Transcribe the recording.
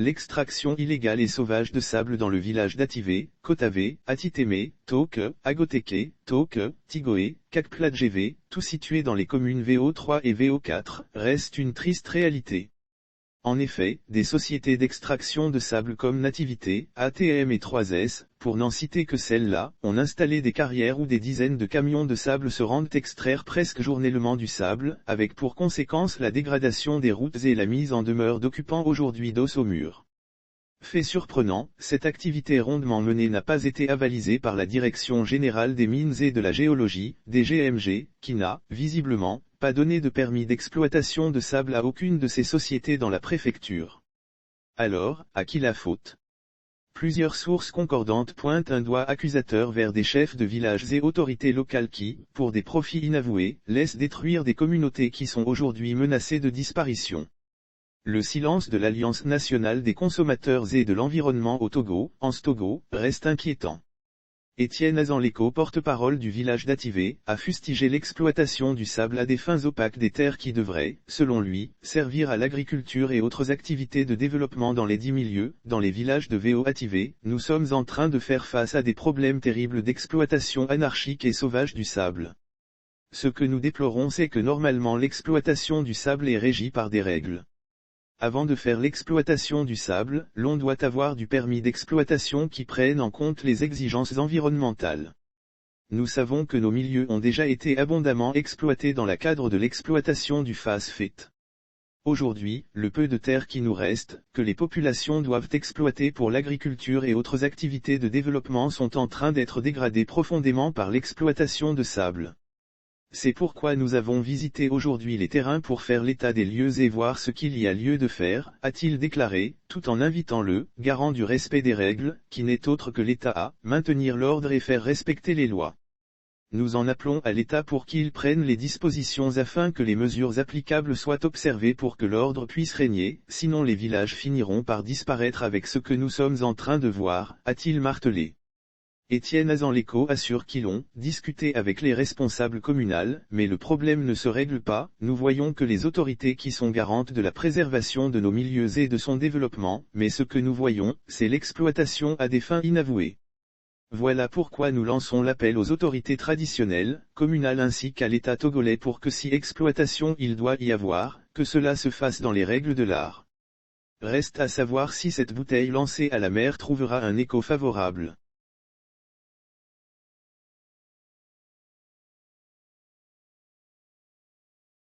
l'extraction illégale et sauvage de sable dans le village d'Ativé, Kotave, Atiteme, Toke, Agoteke, Toke, Tigoé, Kakpladjeve, tout situé dans les communes VO3 et VO4, reste une triste réalité. En effet, des sociétés d'extraction de sable comme Nativité, ATM et 3S, pour n'en citer que celles-là, ont installé des carrières où des dizaines de camions de sable se rendent extraire presque journellement du sable, avec pour conséquence la dégradation des routes et la mise en demeure d'occupants aujourd'hui dos au mur. Fait surprenant, cette activité rondement menée n'a pas été avalisée par la Direction générale des mines et de la géologie, DGMG, qui n'a, visiblement, pas donné de permis d'exploitation de sable à aucune de ces sociétés dans la préfecture. Alors, à qui la faute? Plusieurs sources concordantes pointent un doigt accusateur vers des chefs de villages et autorités locales qui, pour des profits inavoués, laissent détruire des communautés qui sont aujourd'hui menacées de disparition. Le silence de l'Alliance nationale des consommateurs et de l'environnement au Togo, Togo, reste inquiétant. Étienne Azanleko, porte-parole du village d'Ativé, a fustigé l'exploitation du sable à des fins opaques des terres qui devraient, selon lui, servir à l'agriculture et autres activités de développement dans les 10 milieux. Dans les villages de VO Ativé, nous sommes en train de faire face à des problèmes terribles d'exploitation anarchique et sauvage du sable. Ce que nous déplorons, c'est que normalement l'exploitation du sable est régie par des règles. Avant de faire l'exploitation du sable, l'on doit avoir du permis d'exploitation qui prenne en compte les exigences environnementales. Nous savons que nos milieux ont déjà été abondamment exploités dans le cadre de l'exploitation du phosphate. Aujourd'hui, le peu de terre qui nous reste, que les populations doivent exploiter pour l'agriculture et autres activités de développement sont en train d'être dégradées profondément par l'exploitation de sable. C'est pourquoi nous avons visité aujourd'hui les terrains pour faire l'état des lieux et voir ce qu'il y a lieu de faire, a-t-il déclaré, tout en invitant le garant du respect des règles, qui n'est autre que l'État à maintenir l'ordre et faire respecter les lois. Nous en appelons à l'État pour qu'il prenne les dispositions afin que les mesures applicables soient observées pour que l'ordre puisse régner, sinon les villages finiront par disparaître avec ce que nous sommes en train de voir, a-t-il martelé. Étienne Azanleko assure qu'ils ont discuté avec les responsables communaux, mais le problème ne se règle pas. Nous voyons que les autorités qui sont garantes de la préservation de nos milieux et de son développement, mais ce que nous voyons, c'est l'exploitation à des fins inavouées. Voilà pourquoi nous lançons l'appel aux autorités traditionnelles, communales ainsi qu'à l'État togolais pour que si exploitation il doit y avoir, que cela se fasse dans les règles de l'art. Reste à savoir si cette bouteille lancée à la mer trouvera un écho favorable.